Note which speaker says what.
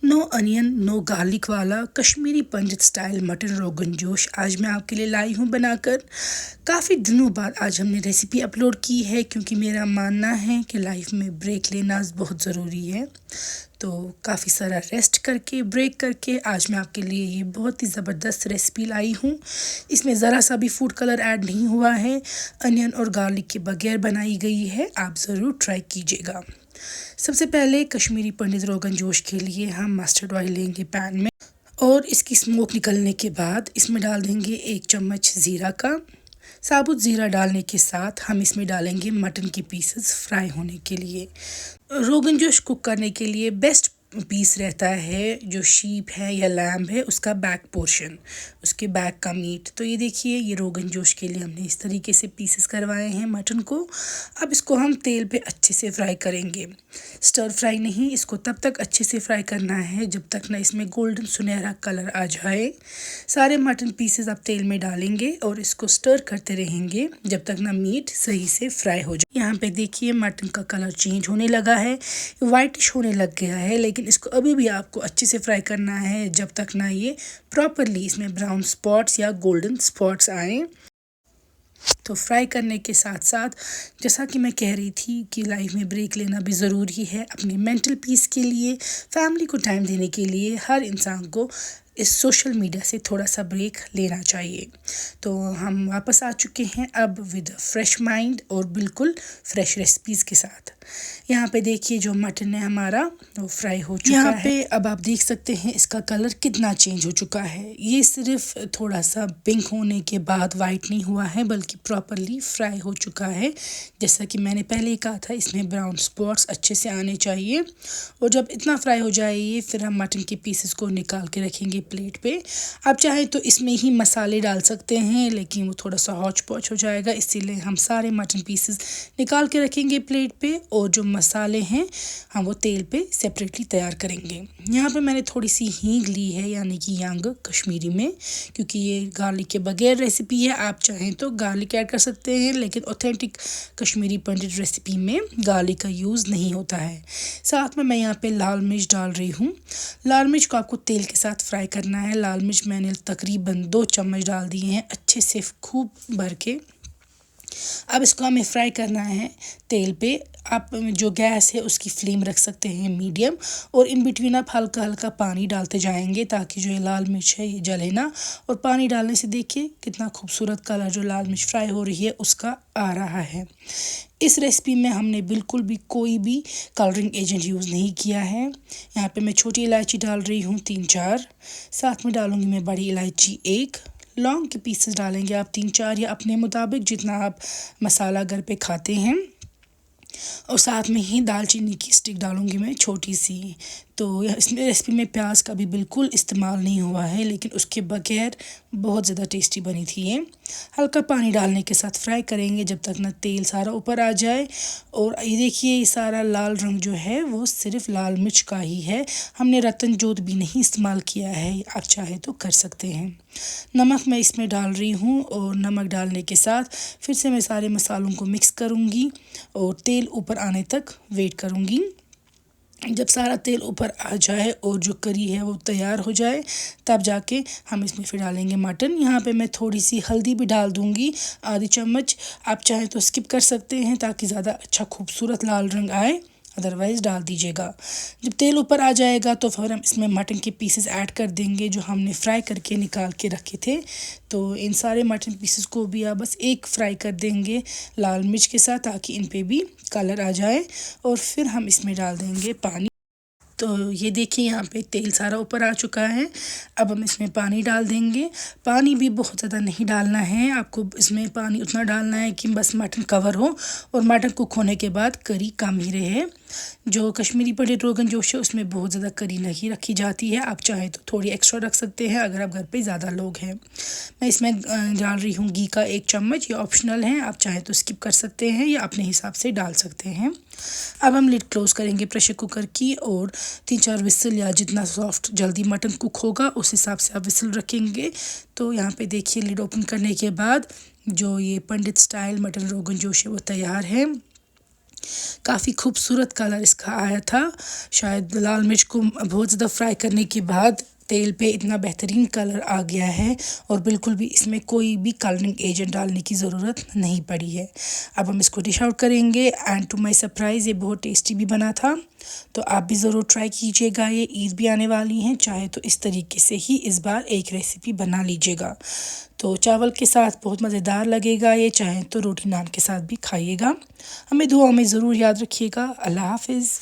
Speaker 1: No onion no garlic वाला कश्मीरी पंडित style mutton rogan josh आज मैं आपके लिए लाई हूँ बनाकर। काफ़ी दिनों बाद आज हमने रेसिपी अपलोड की है क्योंकि मेरा मानना है कि लाइफ में ब्रेक लेना बहुत ज़रूरी है। तो काफ़ी सारा रेस्ट करके ब्रेक करके आज मैं आपके लिए ये बहुत ही ज़बरदस्त रेसिपी लाई हूँ। इसमें ज़रा सा भी फूड कलर ऐड नहीं हुआ है, अनियन और गार्लिक के बगैर बनाई गई है। आप ज़रूर ट्राई कीजिएगा। सबसे पहले कश्मीरी पंडित रोगन जोश के लिए हम मस्टर्ड ऑयल लेंगे पैन में और इसकी स्मोक निकलने के बाद इसमें डाल देंगे 1 चम्मच ज़ीरा का। साबुत ज़ीरा डालने के साथ हम इसमें डालेंगे मटन के पीसेस फ्राई होने के लिए। रोगन जोश कुक करने के लिए बेस्ट पीस रहता है जो शीप है या लैम्ब है, उसका बैक पोर्शन, उसके बैक का मीट। तो ये देखिए, ये रोगन जोश के लिए हमने इस तरीके से पीसेस करवाए हैं मटन को। अब इसको हम तेल पे अच्छे से फ्राई करेंगे, स्टर फ्राई नहीं, इसको तब तक अच्छे से फ्राई करना है जब तक ना इसमें गोल्डन सुनहरा कलर आ जाए। सारे मटन पीसेस अब तेल में डालेंगे और इसको स्टर करते रहेंगे जब तक ना मीट सही से फ्राई हो जाए। यहाँ पे देखिए मटन का कलर चेंज होने लगा है, वाइटिश होने लग गया है, लेकिन इसको अभी भी आपको अच्छे से फ्राई करना है जब तक ना ये प्रॉपरली इसमें ब्राउन स्पॉट्स या गोल्डन स्पॉट्स आए। तो फ्राई करने के साथ साथ जैसा कि मैं कह रही थी कि लाइफ में ब्रेक लेना भी ज़रूरी है अपनी मेंटल पीस के लिए, फैमिली को टाइम देने के लिए। हर इंसान को इस सोशल मीडिया से थोड़ा सा ब्रेक लेना चाहिए। तो हम वापस आ चुके हैं अब विद फ्रेश माइंड और बिल्कुल फ्रेश रेसिपीज़ के साथ। यहाँ पे देखिए जो मटन है हमारा वो फ्राई हो चुका है। यहाँ पे अब आप देख सकते हैं इसका कलर कितना चेंज हो चुका है। ये सिर्फ थोड़ा सा पिंक होने के बाद वाइट नहीं हुआ है बल्कि प्रॉपरली फ्राई हो चुका है। जैसा कि मैंने पहले ही कहा था, इसमें ब्राउन स्पॉट्स अच्छे से आने चाहिए। और जब इतना फ्राई हो जाए ये, फिर हम मटन के पीसेस को निकाल के रखेंगे प्लेट पे। आप चाहें तो इसमें ही मसाले डाल सकते हैं, लेकिन वो थोड़ा सा हौच पौच हो जाएगा, इसीलिए हम सारे मटन पीसेस निकाल के रखेंगे प्लेट पे और जो मसाले हैं हम वो तेल पे सेपरेटली तैयार करेंगे। यहाँ पे मैंने थोड़ी सी हींग ली है, यानी कि यांग कश्मीरी में, क्योंकि ये गार्लिक के बगैर रेसिपी है। आप चाहें तो गार्लिक ऐड कर सकते हैं, लेकिन ऑथेंटिक कश्मीरी पंडित रेसिपी में गार्लिक का यूज़ नहीं होता है। साथ में मैं यहाँ पे लाल मिर्च डाल रही हूँ। लाल मिर्च को आपको तेल के साथ फ्राई करना है। लाल मिर्च मैंने तकरीबन 2 चम्मच डाल दिए हैं अच्छे से खूब भर के। अब इसको हमें फ्राई करना है तेल पे। आप जो गैस है उसकी फ्लेम रख सकते हैं मीडियम, और इन बिटवीन आप हल्का हल्का पानी डालते जाएंगे ताकि जो ये लाल मिर्च है ये जले ना। और पानी डालने से देखिए कितना खूबसूरत कलर जो लाल मिर्च फ्राई हो रही है उसका आ रहा है। इस रेसिपी में हमने बिल्कुल भी कोई भी कलरिंग एजेंट यूज़ नहीं किया है। यहाँ पे मैं छोटी इलायची डाल रही हूँ 3-4, साथ में डालूँगी मैं बड़ी इलायची 1, लौंग के पीसेस डालेंगे आप 3-4 या अपने मुताबिक जितना आप मसाला घर पे खाते हैं। और साथ में ही दालचीनी की स्टिक डालूंगी मैं छोटी सी। तो इसमें रेसिपी में प्याज का भी बिल्कुल इस्तेमाल नहीं हुआ है, लेकिन उसके बगैर बहुत ज़्यादा टेस्टी बनी थी ये। हल्का पानी डालने के साथ फ्राई करेंगे जब तक ना तेल सारा ऊपर आ जाए। और ये देखिए ये सारा लाल रंग जो है वो सिर्फ लाल मिर्च का ही है, हमने रतन जोत भी नहीं इस्तेमाल किया है। आप चाहे तो कर सकते हैं। नमक मैं इसमें डाल रही हूँ और नमक डालने के साथ फिर से मैं सारे मसालों को मिक्स करूँगी और तेल ऊपर आने तक वेट करूँगी। जब सारा तेल ऊपर आ जाए और जो करी है वो तैयार हो जाए, तब जाके हम इसमें फिर डालेंगे मटन। यहाँ पे मैं थोड़ी सी हल्दी भी डाल दूँगी, आधी चम्मच। आप चाहें तो स्किप कर सकते हैं ताकि ज़्यादा अच्छा खूबसूरत लाल रंग आए, अदरवाइज़ डाल दीजिएगा। जब तेल ऊपर आ जाएगा तो फिर हम इसमें मटन के पीसेस ऐड कर देंगे जो हमने फ्राई करके निकाल के रखे थे। तो इन सारे मटन पीसेस को भी आप बस एक फ्राई कर देंगे लाल मिर्च के साथ ताकि इन पे भी कलर आ जाए। और फिर हम इसमें डाल देंगे पानी। तो ये देखिए यहाँ पे तेल सारा ऊपर आ चुका है। अब हम इसमें पानी डाल देंगे। पानी भी बहुत ज़्यादा नहीं डालना है, आपको इसमें पानी उतना डालना है कि बस मटन कवर हो और मटन कुक होने के बाद करी कम ही रहे। जो कश्मीरी पंडित रोगन जोश है उसमें बहुत ज़्यादा करी नहीं रखी जाती है, आप चाहे तो थोड़ी एक्स्ट्रा रख सकते हैं अगर आप घर पे ज़्यादा लोग हैं। मैं इसमें डाल रही हूँ घी का 1 चम्मच, ये ऑप्शनल है, आप चाहे तो स्किप कर सकते हैं या अपने हिसाब से डाल सकते हैं। अब हम लिड क्लोज़ करेंगे प्रेशर कुकर की और 3-4 विसल या जितना सॉफ्ट जल्दी मटन कुक होगा उस हिसाब से आप विसल रखेंगे। तो यहाँ पे देखिए लिड ओपन करने के बाद जो ये पंडित स्टाइल मटन रोगन जोश है वो तैयार है। काफ़ी खूबसूरत कलर इसका आया था। शायद लाल मिर्च को बहुत ज़्यादा फ्राई करने के बाद तेल पे इतना बेहतरीन कलर आ गया है और बिल्कुल भी इसमें कोई भी कलरिंग एजेंट डालने की ज़रूरत नहीं पड़ी है। अब हम इसको डिश आउट करेंगे एंड टू माय सरप्राइज़ ये बहुत टेस्टी भी बना था। तो आप भी ज़रूर ट्राई कीजिएगा। ये ईद भी आने वाली हैं, चाहे तो इस तरीके से ही इस बार एक रेसिपी बना लीजिएगा। तो चावल के साथ बहुत मज़ेदार लगेगा ये, चाहे तो रोटी नान के साथ भी खाइएगा। हमें दुआओं में ज़रूर याद रखिएगा। अल्लाह हाफ़िज़।